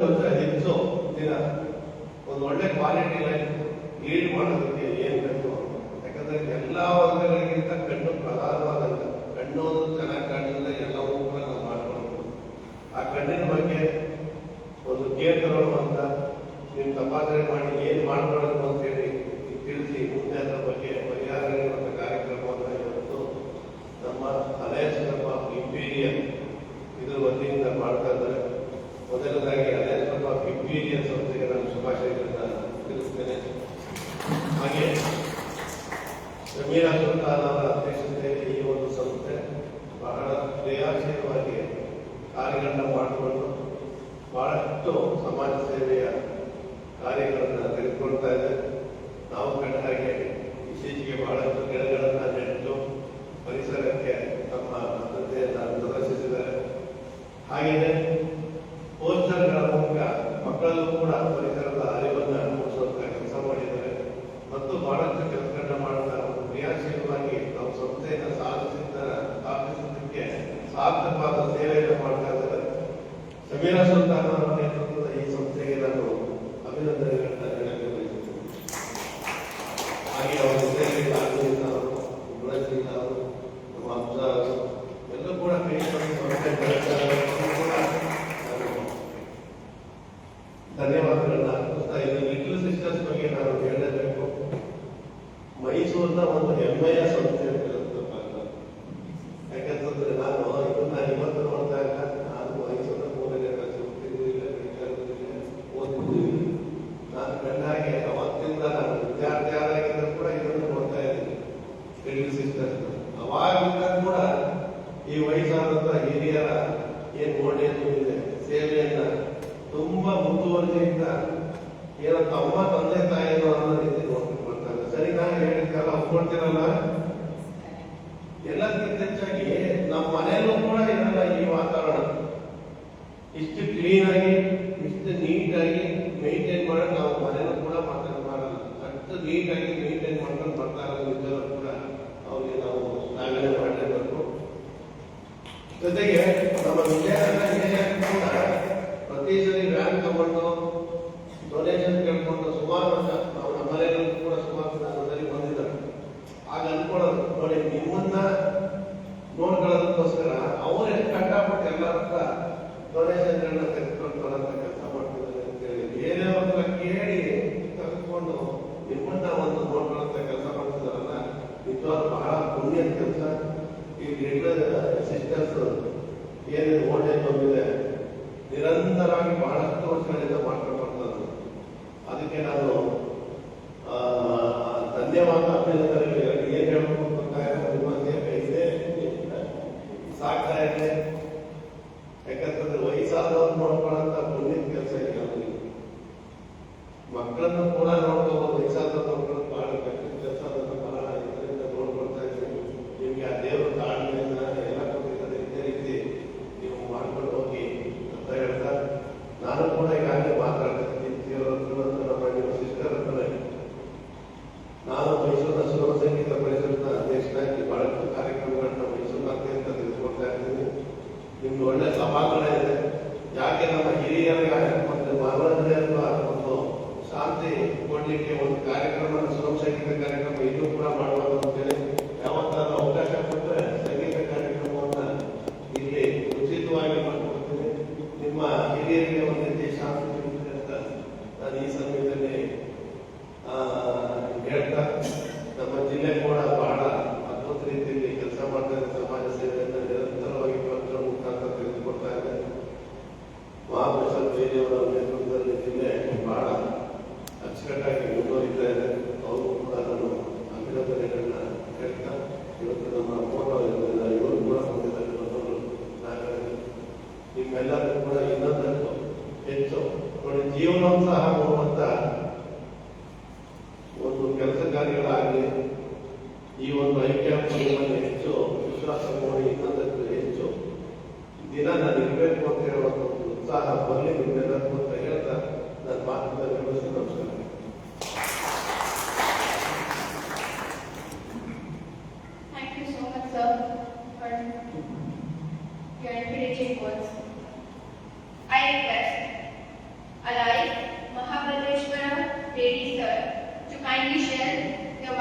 ಹೆಚ್ಚು ದಿನ ಒಂದು ಒಳ್ಳೆ ಕ್ವಾಲಿಟಿ ಲೈಫ್ ಲೀಡ್ ಮಾಡೋದಕ್ಕೆ ಏನು ಬೇಕು? ಯಾಕಂದ್ರೆ ಎಲ್ಲ ವರ್ಗಗಳಿಗಿಂತ ಕಣ್ಣು ಪ್ರಧಾನವಾದಂತ ಕಣ್ಣು ಚೆನ್ನಾಗಿ ಕಾಣಿಸಿದ್ರೆ ಎಲ್ಲವೂ ಕೂಡ ನಾವು ಮಾಡ್ಕೊಳ್ಬೋದು. ಆ ಕಣ್ಣಿನ ಬಗ್ಗೆ ಒಂದು ಕೇರ್ ತಗೊಳ್ಳುವಂತ ನೀವು ತಪಾಸಣೆ ಮಾಡಿ ಏನು ಮಾಡ್ಕೊಳ್ಳೋದು ಅಂತ ಹೇಳಿ ತಿಳಿಸಿ ಮುಂದೆ ಅದರ ಬಗ್ಗೆ ಪರಿಹಾರ ನೀಡುವಂತ ಕಾರ್ಯಕ್ರಮವನ್ನು ಇವತ್ತು ನಮ್ಮ ಅಲಯನ್ಸ್ ಕ್ಲಬ್ ಆಫ್ ಇಂಪೀರಿಯಲ್ ಇದ್ರ ವತಿಯಿಂದ ಮಾಡ್ತಾ ಇದ್ದಾರೆ. ಮೊದಲದಾಗಿ ಅಲಯನ್ಸ್ ಕ್ಲಬ್ ಆಫ್ ಇಂಪೀರಿಯಲ್ ಸಂಸ್ಥೆಗೆ ನಾನು ಶುಭಾಶಯಗಳನ್ನ ತಿಳಿಸ್ತೇನೆ. ಹಾಗೆ ಸಮೀರಾ ಸುಲ್ತಾನ್ ಅವರ ಅಧ್ಯಕ್ಷತೆಯಲ್ಲಿ ಈ ಒಂದು ಸಂಸ್ಥೆ ಬಹಳ ಕ್ರಿಯಾಶೀಲವಾಗಿ ಕಾರ್ಯಗಳನ್ನ ಮಾಡಿಕೊಂಡು ಬಹಳಷ್ಟು ಸಮಾಜ ಸೇವೆಯ ಕಾರ್ಯಗಳನ್ನು ತೆಗೆದುಕೊಳ್ತಾ ಇದೆ. ನಾವು ಕಂಡ ಹಾಗೆ ಇತ್ತೀಚೆಗೆ ಬಹಳಷ್ಟು ಗಿಡಗಳನ್ನು ನೆಟ್ಟು ಪರಿಸರಕ್ಕೆ ತಮ್ಮ ಬದ್ಧತೆಯನ್ನು ಪ್ರದರ್ಶಿಸಿದ್ದಾರೆ. ಹಾಗೆಯೇ ಪೋಸ್ಟರ್ಗಳ ಮೂಲಕ ಮಕ್ಕಳಲ್ಲೂ ಕೂಡ ಪರಿಸರದ ಅರಿವನ್ನು ಮೂಡಿಸುವಂತ ಕೆಲಸ ಮಾಡಿದ್ದಾರೆ ಮತ್ತು ಬಹಳಷ್ಟು ಕೆಲಸಗಳನ್ನ ಮಾಡ್ತಾ ಕ್ರಿಯಾಶೀಲವಾಗಿ ನಾವು ಸಂಸ್ಥೆಯನ್ನು ಸ್ಥಾಪಿಸುವುದಕ್ಕೆ ಸಾರ್ಥಕವಾದ ಸೇವೆಯನ್ನು ಮಾಡ್ತಾ ಇದ್ದಾರೆ. ಸಮೀರಾ ಸುಲ್ತಾನ್ ಅವರ ನೇತೃತ್ವದ ಈ ಸಂಸ್ಥೆಗೆ ನಾನು ಅಭಿನಂದನೆಗಳನ್ನ ಹೇಳಕ್ಕೆ ಬಯಸುತ್ತೇನೆ. ಹಾಗೆ ಅವರ ಜೊತೆಯಲ್ಲಿ ರಾಘವೇಂದ್ರ ಅವರು, ಗುಣಶೀಲ ಅವರು, ನಮ್ಮ ಅಬ್ಜ ಅವರು ಎಲ್ಲರೂ ಕೂಡ ಧನ್ಯವಾದಗಳನ್ನ ಅರ್ಪಿಸ್ತಾ ಇದ್ದೀನಿ. ಲಿಟಲ್ ಸಿಸ್ಟರ್ಸ್ ಬಗ್ಗೆ ನಾನು ಹೇಳಲೇಬೇಕು. ಮೈಸೂರಿನ ಒಂದು ಹೆಮ್ಮೆಯ ಸಂಸ್ಥೆ ಅಂತ ಯಾಕಂತಂದ್ರೆ ನಾನು ಇದನ್ನ ಇವತ್ತು ನೋಡ್ತಾ ಇಲ್ಲ, ನಾನು ಮೈಸೂರಿನ ಮೂರನೇ ಕ್ಲಾಸ್ ಓದ್ತಿದ್ದೀವಿ. ನಾನು ಕಂಡ ಹಾಗೆ ಅವತ್ತಿಂದ ನಾನು ವಿದ್ಯಾರ್ಥಿ ಆದಾಗಿದ್ದರೂ ಕೂಡ ಇದನ್ನು ನೋಡ್ತಾ ಇದ್ದೀನಿ ಲಿಟಲ್ ಸಿಸ್ಟರ್ಸ್. ಅವಾಗಿಂದ ಕೂಡ ಈ ವಯಸ್ಸಾದಂತ ಹಿರಿಯರ ಏನ್ ಒಳ್ಳೆಯದು ಇದೆ ಸೇವೆಯನ್ನ ತುಂಬಾ ಮುಂದುವರೆದಿಂದ ಏನೋ ತಮ್ಮ ತಂದೆ ತಾಯಿಯನ್ನು ಅನ್ನೋ ರೀತಿ ನೋಡ್ಕೊಂಡು ಬರ್ತಾರೆ. ಸರಿ, ನಾನು ಹೇಳಿದ್ದಲ್ಲ ಒಪ್ಕೊಳ್ತೀರಲ್ಲ. ಎಲ್ಲದಕ್ಕಿಂತ ಹೆಚ್ಚಾಗಿ ನಮ್ಮ ಮನೆಯಲ್ಲೂ ಕೂಡ ಇರಲ್ಲ ಈ ವಾತಾವರಣ. ಇಷ್ಟು ಕ್ಲೀನ್ ಆಗಿ ಇಷ್ಟು ನೀಟಾಗಿ ಮೇಂಟೈನ್ ಮಾಡಕ್ ನಾವು ಮನೆಯಲ್ಲೂ ಕೂಡ ಮಾತಾಡ ಮಾಡಲ್ಲ. ಅಷ್ಟು ನೀಟಾಗಿ ಮೇಂಟೈನ್ ಮಾಡ್ಕೊಂಡು ಬರ್ತಾ ಇರೋದು ನಿಜವೂ ಕೂಡ ಅವ್ರಿಗೆ ನಾವು ಶ್ಲಾಘನೆ ಮಾಡಲೇಬೇಕು. ಜೊತೆಗೆ ನಮ್ಮ ವಿದ್ಯಾರ್ಥಿ ಕೂಡ ಪ್ರತಿ ಸರಿ ವ್ಯಾನ್ ತಗೊಂಡು ಡೊನೇಷನ್ ಕೇಳ್ಕೊಂಡು ಸುಮಾರು ವರ್ಷ ನಾವು ನಮ್ಮ ಮನೆಯಲ್ಲೂ ಕೂಡ ಸುಮಾರು ಸರಿ ಬಂದಿದ್ದಾರೆ. ಆಗ ಅನ್ಕೊಳ್ಳೋದು ನೋಡಿ, ನಿಮ್ಮನ್ನ ನೋಡ್ಕೊಳ್ಳೋದಕ್ಕೋಸ್ಕರ ಅವರೇ ಕಷ್ಟಪಟ್ಟು ಎಲ್ಲರ ಡೊನೇಷನ್ಗಳನ್ನ ತೆಗೆದುಕೊಳ್ಕೊಳ್ಳೋಂಥ ಕೆಲಸ ಮಾಡ್ತಿದ್ದಾರೆ ಅಂತೇಳಿ ಬೇರೆಯವ್ರನ್ನ ಕೇಳಿ ತೆಗೆದುಕೊಂಡು ನಿಮ್ಮನ್ನ ಒಂದು ನೋಡ್ಕೊಳ್ಳೋಂಥ ಕೆಲಸ ಮಾಡ್ತಿದಾರಲ್ಲ, ನಿಜವಾದ ಬಹಳ ಪುಣ್ಯದ ಕೆಲಸ. ಈ ಲಿಟಲ್ ಸಿಸ್ಟರ್ಸ್ ಏನೇನು ಓಲ್ಡೇಜ್ ಬಂದಿದೆ ನಿರಂತರವಾಗಿ ಬಹಳಷ್ಟು ವರ್ಷಗಳಿಂದ ಮಾಡ್ಕೊಂಡು ಬರ್ತದೆ. ಅದಕ್ಕೆ ನಾನು ಧನ್ಯವಾದ ಅಭಿನಂದನೆಗಳು ಏನ್ ಹೇಳಬೇಕು ನಿಮ್ಮ ಸೇವೆ ಇದೆ ಸಾಕ್ತಾ ಇದೆ. ಯಾಕಂತಂದ್ರೆ ವಯಸ್ಸಾದವ್ರು ನೋಡ್ಕೊಳ್ಳೋಂತ ಪುಣ್ಯದ ಕೆಲಸ ಇದೆ. ಮಕ್ಕಳನ್ನು ಕೂಡ ನೋಡ್ಕೋಬಹುದು, ವಯಸ್ಸಾದವ್ರು ನೋಡ್ಕೊಳ್ಳೋದು ಬಹಳ ಕಷ್ಟದ ಕೆಲಸ. ಅದನ್ನು ಬಹಳ ಇದರಿಂದ ನೋಡ್ಕೊಳ್ತಾ ಇದ್ದೀನಿ. ನಿಮ್ಗೆ ಆ ದೇವರು ತಾಳ್ಮೆಯನ್ನ ಎಲ್ಲ ಕೊಟ್ಟಿದ್ದಾರೆ. ಇದೇ ರೀತಿ ನೀವು ಮಾಡ್ಕೊಂಡು ಹೋಗಿ ಅಂತ ಹೇಳ್ತಾ, ನಾನು ಕೂಡ ಈಗಾಗಲೇ ಮಾತಾಡ್ತಿದ್ದೀನಿ ನಮ್ಮ ಸಿಸ್ಟರ್ ಹತ್ರ. ನಾನು ಮೈಸೂರಿನ ಸುಗಮ ಸಂಗೀತ ಪರಿಷತ್ನ ಅಧ್ಯಕ್ಷನಾಗಿ ಬಹಳಷ್ಟು ಕಾರ್ಯಕ್ರಮಗಳನ್ನ ಮೈಸೂರಿನಾದ್ಯಂತ ತಿಳಿದುಕೊಳ್ತಾ ಇದ್ದೀನಿ. ನಿಮ್ಗೆ ಒಳ್ಳೆ ಸಭಾಂಗಣ ಇದೆ. ಯಾಕೆ ನಮ್ಮ ಹಿರಿಯರಿಗೆ ಒಂದು ಮನೋರಂಜನೆ ಅಥವಾ ಒಂದು ಶಾಂತಿ ಕೊಡ್ಲಿಕ್ಕೆ ಒಂದು ಕಾರ್ಯಕ್ರಮ, ಸುಗಮ ಸಂಗೀತ ಕಾರ್ಯಕ್ರಮ ಇದು ಕೂಡ ಮಾಡುವುದು ಅಂತೇಳಿ ಯಾವತ್ತಾದ್ರೂ ಅವಕಾಶ ಕೊಟ್ಟರೆ ಸಂಗೀತ ಕಾರ್ಯಕ್ರಮವನ್ನ ಇಲ್ಲಿ ಉಚಿತವಾಗಿ ಮಾಡಿಕೊಡ್ತೀನಿ. ನಿಮ್ಮ ಹಿರಿಯರಿಗೆ ಒಂದು ರೀತಿ ಶಾಂತಿ ಸಿಗುತ್ತದೆ ಅಂತ ನಾನು ಈ ಸಮಯದಲ್ಲಿ ಹೇಳ್ತಾ, ನಮ್ಮ ಜಿಲ್ಲೆ ಕೂಡ ಬಹಳ ಅದ್ಭುತ ರೀತಿಯಲ್ಲಿ ಕೆಲಸ ಮಾಡ್ತಾ ಇದೆ. ಸಮಾಜ ಸೇವೆಯನ್ನು ನಿರಂತರವಾಗಿ ಪತ್ರ ಮುಖಾಂತರ ತೆಗೆದುಕೊಡ್ತಾ ಇದೆ. ಮಹಾಪ್ರಸಾದ್ ಬೇದಿಯವರ ನೇತೃತ್ವದಲ್ಲಿ ಜಿಲ್ಲೆ ಬಹಳ ಅಚ್ಚುಕಟ್ಟಾಗಿ ಮುಂದುವರಿತಾ ಇದೆ. ಅವರು ಕೂಡ ನಾನು ಅಭಿನಂದನೆಗಳನ್ನ ಹೇಳ್ತಾ, ಇವತ್ತು ನಮ್ಮ ಫೋಟೋ ಇವರು ಕೂಡ ಹೊಂದಿದ್ದಾರೆ. ನಿಮ್ಮೆಲ್ಲರಿಗೂ ಕೂಡ ಇನ್ನೊಂದಷ್ಟು ಹೆಚ್ಚು ನೋಡಿ ಜೀವನೋತ್ಸಾಹ ಕೊಡುವಂತ ಒಂದು ಕೆಲಸ ಕಾರ್ಯಗಳಾಗಲಿ, ಈ ಒಂದು ಐಕ್ಯವನ್ನು ಹೆಚ್ಚು ವಿಶ್ವಾಸ ಮಾಡಿ ಇನ್ನೊಂದಷ್ಟು ಹೆಚ್ಚು ದಿನ ನಾನು ಇರಬೇಕು ಅಂತ ಹೇಳುವಂತ ಒಂದು ಉತ್ಸಾಹ ಬರಲಿ ನಿಮ್ಮೆಲ್ಲರಿಗೂ ಅಂತ ಹೇಳ್ತಾ ನನ್ನ ಮಾತುಗಳನ್ನು ನಿರ್ವಹಿಸಿ ನಮಸ್ಕಾರ. Thank you so much, sir, for your encouraging words. I request lady sir to kindly share the